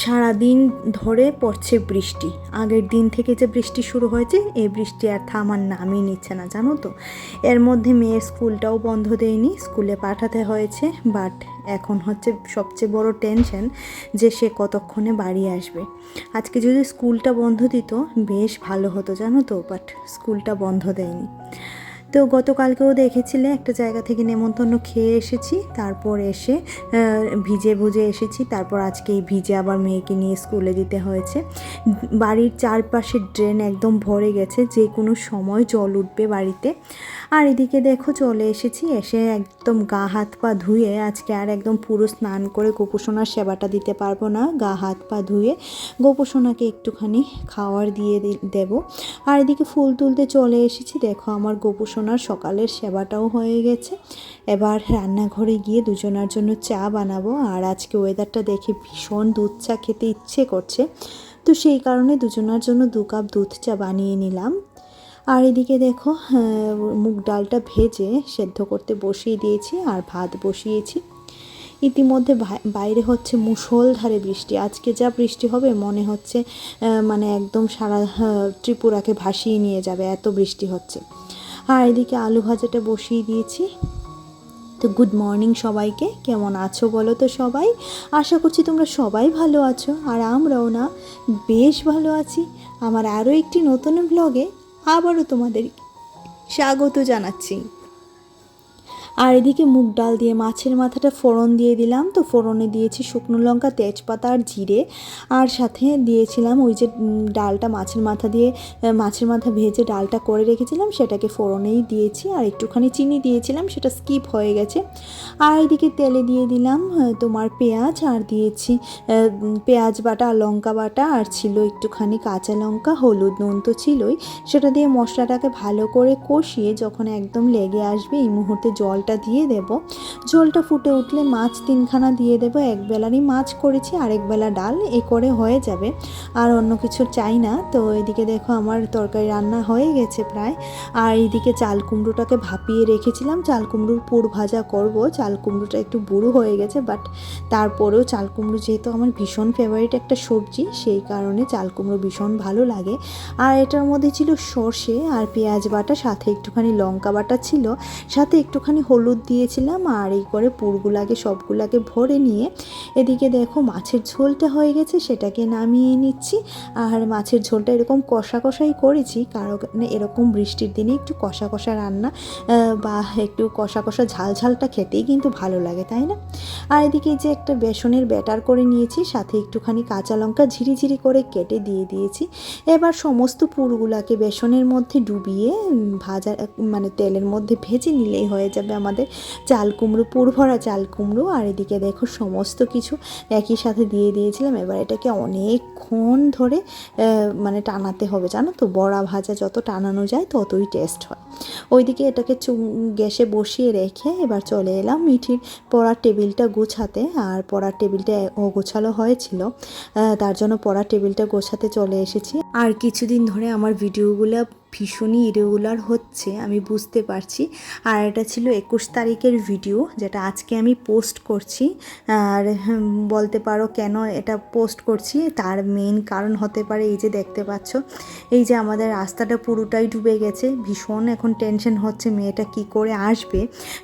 সারাদিন ধরে পড়ছে বৃষ্টি। আগের দিন থেকে যে বৃষ্টি শুরু হয়েছে, এই বৃষ্টি আর থামার নামই নিচ্ছে না, জানো তো। এর মধ্যে মেয়ের স্কুলটাও বন্ধ দেয়নি, স্কুলে পাঠাতে হয়েছে। বাট এখন হচ্ছে সবচেয়ে বড় টেনশন যে সে কতক্ষণে বাড়ি আসবে। আজকে যদি স্কুলটা বন্ধ দিত বেশ ভালো হতো, জানো তো, বাট স্কুলটা বন্ধ দেয়নি। তো গতকালকেও দেখেছিলে একটা জায়গা থেকে নেমন্তন্ন খেয়ে এসেছি, তারপর এসে ভিজে ভুজে এসেছি, তারপর আজকে এই ভিজে আবার মেয়েকে নিয়ে স্কুলে দিতে হয়েছে। বাড়ির চারপাশের ড্রেন একদম ভরে গেছে, যে কোনো সময় জল উঠবে বাড়িতে। আর এদিকে দেখো চলে এসেছি, এসে একদম গা হাত পা ধুয়ে আজকে আর একদম পুরো স্নান করে গোপুসোনার সেবাটা দিতে পারবো না। গা হাত পা ধুয়ে গোপুসোনাকে একটুখানি খাওয়ার দিয়ে দেব। আর এদিকে ফুল তুলতে চলে এসেছি, দেখো আমার গোপুসোনার সকালের সেবাটাও হয়ে গেছে। এবার রান্নাঘরে গিয়ে দুজনার জন্য চা বানাবো। আর আজকে ওয়েদারটা দেখে ভীষণ দুধ চা খেতে ইচ্ছে করছে, তো সেই কারণে দুজনার জন্য 2 কাপ দুধ চা বানিয়ে নিলাম। আর এদিকে দেখো মুগ ডালটা ভেজে সেদ্ধ করতে বসিয়ে দিয়েছি, আর ভাত বসিয়েছি। ইতিমধ্যে বাইরে হচ্ছে মুষলধারে বৃষ্টি। আজকে যা বৃষ্টি হবে মনে হচ্ছে মানে একদম সারা ত্রিপুরাকে ভাসিয়ে নিয়ে যাবে, এত বৃষ্টি হচ্ছে। আর এদিকে আলু ভাজাটা বসিয়ে দিয়েছি। তো গুড মর্নিং সবাইকে, কেমন আছো বলো তো সবাই। আশা করছি তোমরা সবাই ভালো আছো, আর আমরাও না বেশ ভালো আছি। আমার আরও একটি নতুন ব্লগে আবারও তোমাদের স্বাগত জানাচ্ছি। আর এদিকে মুগ ডাল দিয়ে মাছের মাথাটা ফোড়ন দিয়ে দিলাম। তো ফোড়নে দিয়েছি শুকনো লঙ্কা, তেজপাতা আর জিরে, আর সাথে দিয়েছিলাম ওই যে ডালটা মাছের মাথা দিয়ে, মাছের মাথা ভেজে ডালটা করে রেখেছিলাম, সেটাকে ফোড়নেই দিয়েছি। আর একটুখানি চিনি দিয়েছিলাম, সেটা স্কিপ হয়ে গেছে। আর এদিকে তেলে দিয়ে দিলাম তোমার পেঁয়াজ, আর দিয়েছি পেঁয়াজ বাটা, লঙ্কা বাটা, আর ছিল একটুখানি কাঁচা লঙ্কা, হলুদ, নুন তো ছিলই। সেটা দিয়ে মশলাটাকে ভালো করে কষিয়ে যখন একদম লেগে আসবে এই মুহূর্তে জলটা দিয়ে দেব। জলটা ফুটে উঠলে মাছ 3খানা দিয়ে দেব। একবেলারই মাছ করেছি, আরেক বেলা ডাল, এ করে হয়ে যাবে। আর অন্য কিছু চাই না। তো এদিকে দেখো আমার তরকারি রান্না হয়ে গেছে প্রায়। আর এইদিকে চাল কুমড়োটাকে ভাপিয়ে রেখেছিলাম, চাল কুমড়োর পুর ভাজা করব। চাল কুমড়োটা একটু বুড়ো হয়ে গেছে, বাট তারপরেও চাল কুমড়ো যেহেতু আমার ভীষণ ফেভারিট একটা সবজি, সেই কারণে চাল কুমড়ো ভীষণ ভালো লাগে। আর এটার মধ্যে ছিল সর্ষে আর পেঁয়াজ বাটা, সাথে একটুখানি লঙ্কা বাটা ছিল, সাথে একটুখানি হলুদ দিয়েছিলাম। আর এই করে পুরগুলাকে সবগুলাকে ভরে নিয়ে এদিকে দেখো মাছের ঝোলটা হয়ে গেছে, সেটাকে নামিয়ে নিচ্ছি। আর মাছের ঝোলটা এরকম কষা কষাই করেছি, কারণ এরকম বৃষ্টির দিনে একটু কষা কষা রান্না বা একটু কষা কষা ঝাল ঝালটা খেতেই কিন্তু ভালো লাগে, তাই না। আর এদিকে যে একটা বেসনের ব্যাটার করে নিয়েছি, সাথে একটুখানি কাঁচা লঙ্কা ঝিরিঝিরি করে কেটে দিয়ে দিয়েছি। এবার সমস্ত পুরগুলাকে বেসনের মধ্যে ডুবিয়ে ভাজা মানে তেলের মধ্যে ভেজে নিলেই হয়ে যাবে আমাদের চাল কুমড়ো, পুর ভরা চাল কুমড়ো। আর এদিকে দেখো সমস্ত কিছু একই সাথে দিয়ে দিয়েছিলাম। এবার এটাকে অনেকক্ষণ ধরে মানে টানাতে হবে, জানো তো। বড়া ভাজা যত টানানো যায় ততই টেস্ট হয়। ওইদিকে এটাকে গ্যাসে বসিয়ে রেখে এবার চলে এলাম মিঠির পড়ার টেবিলটা গোছাতে। আর পড়ার টেবিলটা গোছালো হয়েছিল, তার জন্য পড়ার টেবিলটা গোছাতে চলে এসেছি। আর কিছুদিন ধরে আমার ভিডিওগুলো ভীষণই ইরেগুলার হচ্ছে, আমি বুঝতে পারছি। আর এটা ছিল 21 তারিখের ভিডিও, যেটা আজকে আমি পোস্ট করছি। আর বলতে পারো কেন এটা পোস্ট করছি, তার মেইন কারণ হতে পারে এই যে দেখতে পাচ্ছ, এই যে আমাদের রাস্তাটা পুরোটাই ডুবে গেছে। ভীষণ এখন টেনশন হচ্ছে মেয়েটা কি করে আসবে,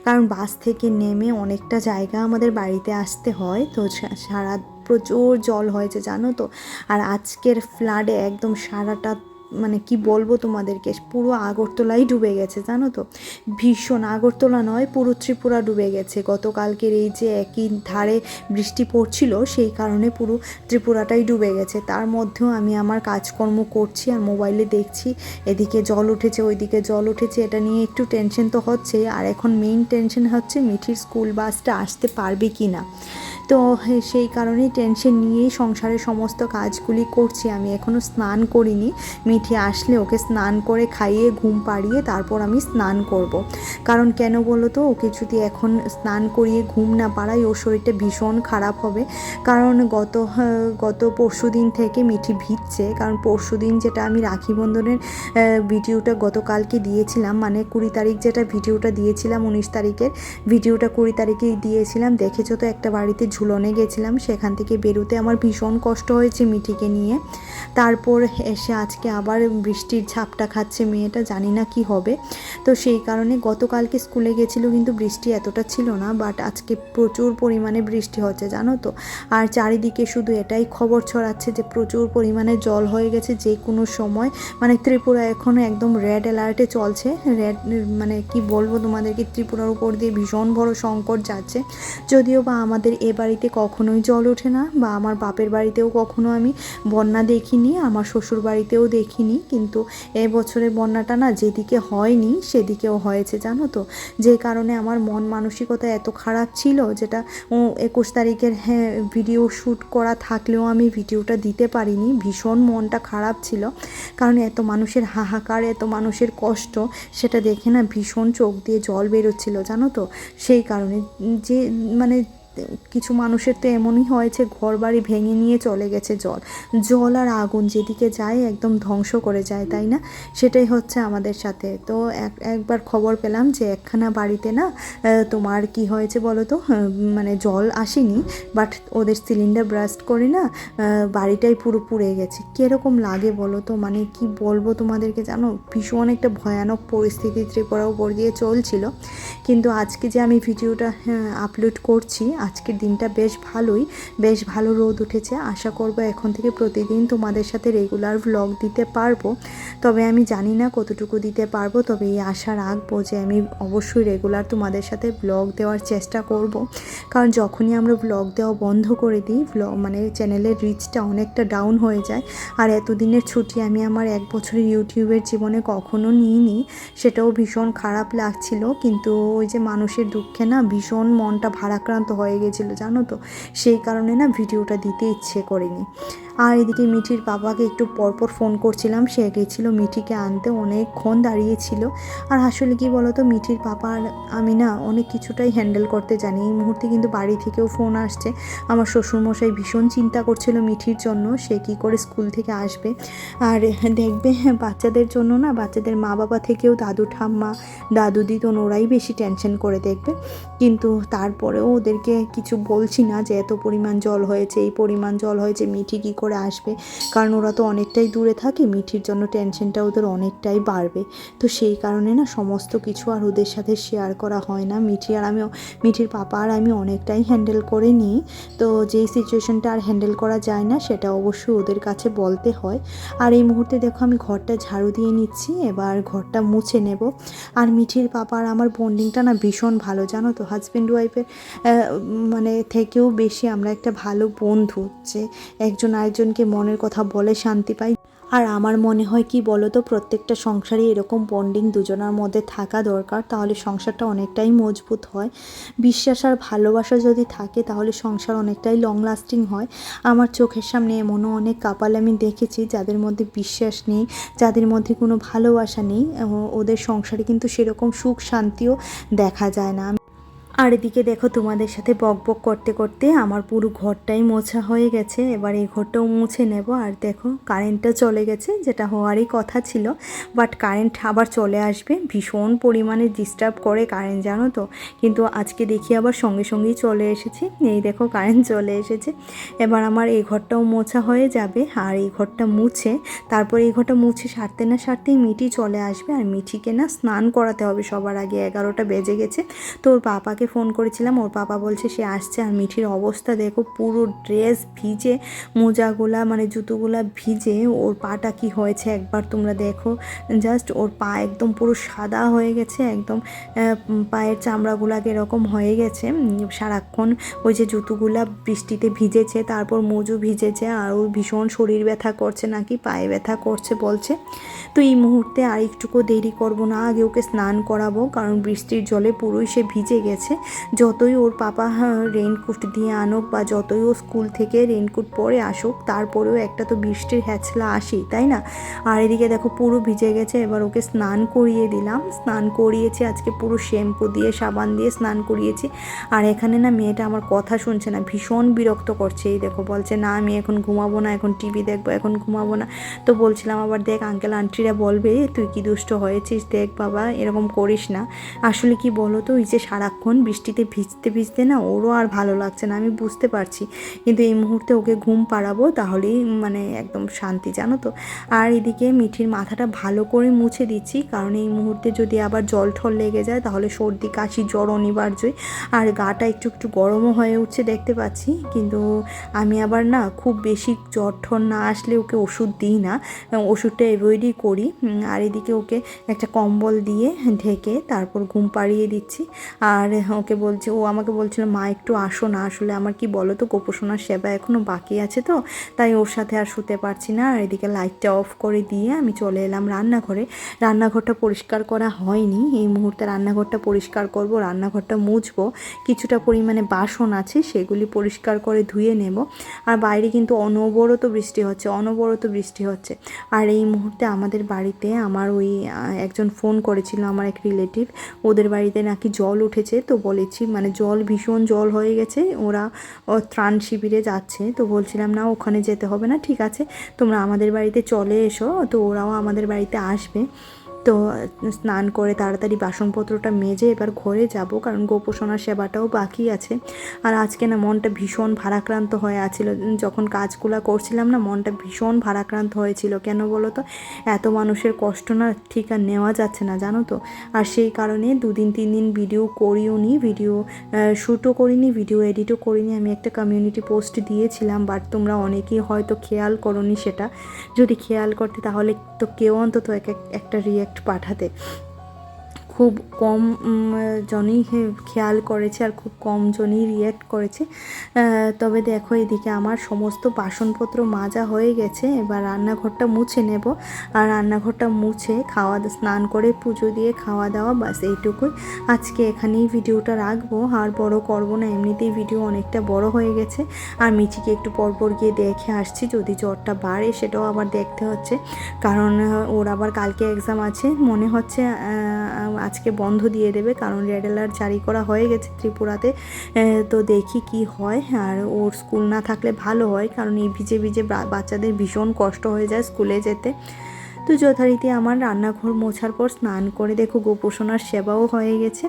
কারণ বাস থেকে নেমে অনেকটা জায়গা আমাদের বাড়িতে আসতে হয়। তো সারা প্রচুর জল হয়েছে, জানো তো। আর আজকের ফ্লাডে একদম সারাটা মানে কি বলবো তোমাদেরকে, পুরো আগরতলাই ডুবে গেছে, জানো তো। ভীষণ, আগরতলা নয় পুরো ত্রিপুরা ডুবে গেছে। গতকালকের এই যে একই ধারে বৃষ্টি পড়ছিল, সেই কারণে পুরো ত্রিপুরাটাই ডুবে গেছে। তার মধ্যেও আমি আমার কাজকর্ম করছি আর মোবাইলে দেখছি এদিকে জল উঠেছে ওইদিকে জল উঠেছে, এটা নিয়ে একটু টেনশন তো হচ্ছে। আর এখন মেইন টেনশন হচ্ছে মিঠির স্কুল বাসটা আসতে পারবে কি না। তো সেই কারণেই টেনশন নিয়েই সংসারের সমস্ত কাজগুলি করছি। আমি এখনও স্নান করিনি, মিঠি আসলে ওকে স্নান করে খাইয়ে ঘুম পাড়িয়ে তারপর আমি স্নান করব। কারণ কেন বলো তো, ওকে যদি এখন স্নান করিয়ে ঘুম না পাড়াই ওর শরীরটা ভীষণ খারাপ হবে। কারণ গত পরশু দিন থেকে মিঠি ভিজছে। কারণ পরশু দিন যেটা আমি রাখি বন্ধনের ভিডিওটা গতকালকে দিয়েছিলাম, মানে 20 তারিখ যেটা ভিডিওটা দিয়েছিলাম, 19 তারিখের ভিডিওটা 20 তারিখেই দিয়েছিলাম, দেখেছো তো একটা বাড়িতে ঝুলনে গেছিলাম, সেখান থেকে বেরোতে আমার ভীষণ কষ্ট হয়েছে মিঠিকে নিয়ে। তারপর এসে আজকে আবার বৃষ্টির ঝাপটা খাচ্ছে মেয়েটা, জানি না কি হবে। তো সেই কারণে গতকালকে স্কুলে গেছিলো কিন্তু বৃষ্টি এতটা ছিল না, বাট আজকে প্রচুর পরিমাণে বৃষ্টি হচ্ছে জানো তো। আর চারিদিকে শুধু এটাই খবর ছড়াচ্ছে যে প্রচুর পরিমাণে জল হয়ে গেছে, যে কোনো সময় মানে ত্রিপুরা এখনও একদম রেড অ্যালার্টে চলছে। রেড মানে কি বলবো তোমাদেরকে, ত্রিপুরার উপর দিয়ে ভীষণ বড় সংকট যাচ্ছে। যদিও বা আমাদের এ বাড়িতে কখনোই জল ওঠে না, বা আমার বাপের বাড়িতেও কখনো আমি বন্যা দেখিনি, আমার শ্বশুর বাড়িতেও দেখিনি, কিন্তু এবছরে বন্যাটা না যেদিকে হয়নি সেদিকেও হয়েছে জানো তো। যে কারণে আমার মন মানসিকতা এত খারাপ ছিল, যেটা 21 তারিখের ভিডিও শ্যুট করা থাকলেও আমি ভিডিওটা দিতে পারিনি। ভীষণ মনটা খারাপ ছিল, কারণ এত মানুষের হাহাকার, এত মানুষের কষ্ট, সেটা দেখে না ভীষণ চোখ দিয়ে জল বেরোচ্ছিল জানো তো। সেই কারণে যে মানে কিছু মানুষের তো এমনই হয়েছে ঘর বাড়ি ভেঙে নিয়ে চলে গেছে জল। জল আর আগুন যেদিকে যায় একদম ধ্বংস করে যায়, তাই না? সেটাই হচ্ছে আমাদের সাথে। তো একবার খবর পেলাম যে একখানা বাড়িতে না তোমার কি হয়েছে বলো তো, মানে জল আসেনি, বাট ওদের সিলিন্ডার ব্রাস্ট করে না বাড়িটাই পুরো পুড়ে গেছে। কীরকম লাগে বলো তো, মানে কি বলবো তোমাদেরকে জানো, ভীষণ একটা ভয়ানক পরিস্থিতি ত্রিপুরার উপর দিয়ে চলছিল। কিন্তু আজকে যে আমি ভিডিওটা আপলোড করছি, আজকের দিনটা বেশ ভালো রোদ উঠেছে। আশা করব এখন থেকে প্রতিদিন তোমাদের সাথে রেগুলার ভ্লগ দিতে পারবো। তবে আমি জানি না কতটুকু দিতে পারবো, তবে এই আশা রাখবো যে আমি অবশ্যই রেগুলার তোমাদের সাথে ব্লগ দেওয়ার চেষ্টা করব। কারণ যখনই আমরা ব্লগ দেওয়া বন্ধ করে দিই, মানে চ্যানেলের রিচটা অনেকটা ডাউন হয়ে যায়। আর এতদিনের ছুটি আমি আমার 1 বছরের ইউটিউবের জীবনে কখনো নিইনি, সেটাও ভীষণ খারাপ লাগছিল। কিন্তু ওই যে মানুষের দুঃখে না ভীষণ মনটা ভারাক্রান্ত হয়ে গেছিলো জানো তো। সেই কারণে না ভিডিওটা দিতে ইচ্ছে করেনি। আর এদিকে মিঠির বাবাকে একটু পরপর ফোন করছিলাম, সে গেছিলো মিঠিকে আনতে, অনেকক্ষণ দাঁড়িয়েছিল। আর আসলে কি বলতো, মিঠির পাপা আর আমি না অনেক কিছুটাই হ্যান্ডেল করতে জানি। এই মুহূর্তে কিন্তু বাড়ি থেকেও ফোন আসছে, আমার শ্বশুরমশাই ভীষণ চিন্তা করছিল মিঠির জন্য, সে কী করে স্কুল থেকে আসবে। আর দেখবে বাচ্চাদের জন্য না, বাচ্চাদের মা বাবা থেকেও দাদু ঠাম্মা, দাদু দিদন ওরাই বেশি টেনশন করে দেখবে। কিন্তু তারপরেও ওদেরকে কিছু বলছি না যে এত পরিমাণ জল হয়েছে, এই পরিমাণ জল হয়েছে, মিঠি কী করে আসবে। কারণ ওরা তো অনেকটাই দূরে থাকে, মিঠির জন্য টেনশনটা ওদের অনেকটাই বাড়বে। তো সেই কারণে না সমস্ত কিছু আর ওদের সাথে শেয়ার করা হয় না। মিঠির পাপা আর আমি অনেকটাই হ্যান্ডেল করে নিই। তো যেই সিচুয়েশনটা আর হ্যান্ডেল করা যায় না সেটা অবশ্যই ওদের কাছে বলতে হয়। আর এই মুহূর্তে দেখো আমি ঘরটা ঝাড়ু দিয়ে নিচ্ছি, এবার ঘরটা মুছে নেব। আর মিঠির পাপা আর আমার বন্ডিংটা না ভীষণ ভালো জানো তো, হাজব্যান্ড ওয়াইফের মানে থেকেও বেশি আমরা একটা ভালো বন্ধু, যে একজন আরেকজনকে মনের কথা বলে শান্তি পাই। আর আমার মনে হয় কি বলো তো, প্রত্যেকটা সংসারে এরকম বন্ডিং দুজনের মধ্যে থাকা দরকার, তাহলে সংসারটা অনেকটাই মজবুত হয়। বিশ্বাস আর ভালোবাসা যদি থাকে তাহলে সংসার অনেকটাই লং লাস্টিং হয়। আমার চোখের সামনে এমনও অনেক কাপল আমি দেখেছি যাদের মধ্যে বিশ্বাস নেই, যাদের মধ্যে কোনো ভালোবাসা নেই, ওদের সংসারে কিন্তু সেরকম সুখ শান্তিও দেখা যায় না। আর এদিকে দেখো তোমাদের সাথে বকবক করতে করতে আমার পুরো ঘরটাই মোছা হয়ে গেছে, এবার এই ঘরটাও মুছে নেব। আর দেখো কারেন্টটা চলে গেছে, যেটা হওয়ারই কথা ছিল, বাট কারেন্ট আবার চলে আসবে। ভীষণ পরিমাণে ডিস্টার্ব করে কারেন্ট জানো তো, কিন্তু আজকে দেখি আবার সঙ্গে সঙ্গেই চলে এসেছে। এই দেখো কারেন্ট চলে এসেছে। এবার আমার এই ঘরটাও মোছা হয়ে যাবে, আর এই ঘরটা মুছে তারপর এই ঘরটা মুছে সারতে না সারতেই মিঠি চলে আসবে। আর মিঠিকে না স্নান করাতে হবে সবার আগে, 11টা বেজে গেছে। তো ওর পাপাকে ফোন করেছিলাম, ওর পাপা বলছে সে আসছে। আর মিঠির অবস্থা দেখো, পুরো ড্রেস ভিজে, মোজাগুলা মানে জুতোগুলা ভিজে, ওর পাটা কি হয়েছে একবার তোমরা দেখো জাস্ট। ওর পা একদম পুরো সাদা হয়ে গেছে, একদম পায়ের চামড়াগুলাকে এরকম হয়ে গেছে সারাক্ষণ। ওই যে জুতোগুলা বৃষ্টিতে ভিজেছে, তারপর মোজো ভিজেছে, আর ওর ভীষণ শরীর ব্যথা করছে, নাকি পায়ে ব্যথা করছে বলছে। তো এই মুহূর্তে আর একটুকু দেরি করব না, আগে ওকে স্নান করাবো, কারণ বৃষ্টির জলে পুরোই সে ভিজে গেছে। যতই ওর পাপা রেইনকোট দিয়ে আনুক, বা যতই ও স্কুল থেকে রেইনকোট পরে আসুক, তারপরেও একটা তো বৃষ্টির হ্যাচলা আসি, তাই না? আর এদিকে দেখো পুরো ভিজে গেছে, এবার ওকে স্নান করিয়ে দিলাম। স্নান করিয়েছি আজকে, পুরো শ্যাম্পু দিয়ে সাবান দিয়ে স্নান করিয়েছি। আর এখানে না মেয়েটা আমার কথা শুনছে না, ভীষণ বিরক্ত করছে। এই দেখো বলছে না আমি এখন ঘুমাবো না, এখন টিভি দেখবো, এখন ঘুমাবো না। তো বলছিলাম আবার দেখ আঙ্কেল আন্টিরা বলবে তুই কি দুষ্ট হয়েছিস, দেখ বাবা এরকম করিস না। আসলে কি বলো তো, ওই যে সারাক্ষণ বৃষ্টিতে ভিজতে ভিজতে না ওরও আর ভালো লাগছে না, আমি বুঝতে পারছি। কিন্তু এই মুহূর্তে ওকে ঘুম পাড়াবো, তাহলেই মানে একদম শান্তি, জানো তো। আর এদিকে মিঠির মাথাটা ভালো করে মুছে দিচ্ছি, কারণ এই মুহূর্তে যদি আবার জল ঠল লেগে যায় তাহলে সর্দি কাশি জ্বর অনিবার্যই। আর গাটা একটু একটু গরমও হয়ে উঠছে দেখতে পাচ্ছি। কিন্তু আমি আবার না খুব বেশি জ্বর ঠর না আসলে ওকে ওষুধ দিই না, ওষুধটা অ্যাভয়েডই করি। আর এদিকে ওকে একটা কম্বল দিয়ে ঢেকে তারপর ঘুম পাড়িয়ে দিচ্ছি। আর ওকে বলছে, ও আমাকে বলছিল মা একটু আসো না, আসলে আমার কি বলো তো গোপোষণার সেবা এখনও বাকি আছে তো, তাই ওর সাথে আর শুতে পারছি না। আর এদিকে লাইটটা অফ করে দিয়ে আমি চলে এলাম রান্নাঘরে। রান্নাঘরটা পরিষ্কার করা হয়নি, এই মুহূর্তে রান্নাঘরটা পরিষ্কার করব, রান্নাঘরটা মুছবো, কিছুটা পরিমাণে বাসন আছে সেগুলি পরিষ্কার করে ধুয়ে নেব। আর বাইরে কিন্তু অনবরত বৃষ্টি হচ্ছে, অনবরত বৃষ্টি হচ্ছে। আর এই মুহূর্তে আমাদের বাড়িতে আমার ওই একজন ফোন করেছিল, আমার এক রিলেটিভ, ওদের বাড়িতে নাকি জল উঠেছে। তো বলেছি মানে জল ভীষণ জল হয়ে গেছে, ওরা ত্রাণ শিবিরে যাচ্ছে। তো বলছিলাম না ওখানে যেতে হবে না, ঠিক আছে তোমরা আমাদের বাড়িতে চলে এসো। তো ওরাও আমাদের বাড়িতে আসবে। তো স্নান করে তাড়াতাড়ি বাসনপত্রটা মেজে এবার ঘরে যাব, কারণ গোপোষণার সেবাটাও বাকি আছে। আর আজকে না মনটা ভীষণ ভারাক্রান্ত হয়ে আছিল, যখন কাজগুলো করছিলাম না মনটা ভীষণ ভারাক্রান্ত হয়েছিল। কেন বলো তো, এত মানুষের কষ্ট না ঠিক আর নেওয়া যাচ্ছে না, জানো তো। আর সেই কারণে 2-3 দিন ভিডিও করিও নি, ভিডিও শ্যুটও করিনি, ভিডিও এডিটও করিনি। আমি একটা কমিউনিটি পোস্ট দিয়েছিলাম, বাট তোমরা অনেকেই হয়তো খেয়াল করোনি সেটা। যদি খেয়াল করতে তাহলে তো কেউ অন্তত একটা রিয়্যাক্ট পাঠাতে। খুব কম জনই খেয়াল করেছে আর খুব কম জনই রিয়্যাক্ট করেছে। তবে দেখো এদিকে আমার সমস্ত বাসনপত্র মাজা হয়ে গেছে, এবার রান্নাঘরটা মুছে নেব। আর রান্নাঘরটা মুছে স্নান করে পুজো দিয়ে খাওয়া দাওয়া, বাস এইটুকুই। আজকে এখানেই ভিডিওটা রাখবো, আর বড় করব না, এমনিতেই ভিডিও অনেকটা বড় হয়ে গেছে। আর মিচিকে একটু পরপর গিয়ে দেখে আসছি, যদি জ্বরটা বাড়ে সেটাও আবার দেখতে হচ্ছে, কারণ ওর আবার কালকে এক্সাম আছে। মনে হচ্ছে আজকে বন্ধ দিয়ে দেবে, কারণ রেড অ্যালার্ট জারি করা হয়ে গেছে ত্রিপুরাতে। তো দেখি কি হয়। আর ওর স্কুল না থাকলে ভালো হয়, কারণ এই ভিজে ভিজে বাচ্চাদের ভীষণ কষ্ট হয়ে যায় স্কুলে যেতে। তো যথারীতি আমার রান্নাঘর মোছার পর স্নান করে দেখো গোপোষণার সেবাও হয়ে গেছে।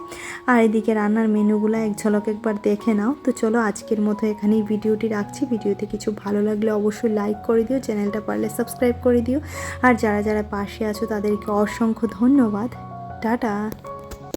আর এদিকে রান্নার মেনুগুলো এক ঝলক একবার দেখে নাও। তো চলো আজকের মতো এখানেই ভিডিওটি রাখছি। ভিডিওতে কিছু ভালো লাগলে অবশ্যই লাইক করে দিও, চ্যানেলটা পারলে সাবস্ক্রাইব করে দিও। আর যারা যারা পাশে আছো তাদেরকে অসংখ্য ধন্যবাদ। টাটা।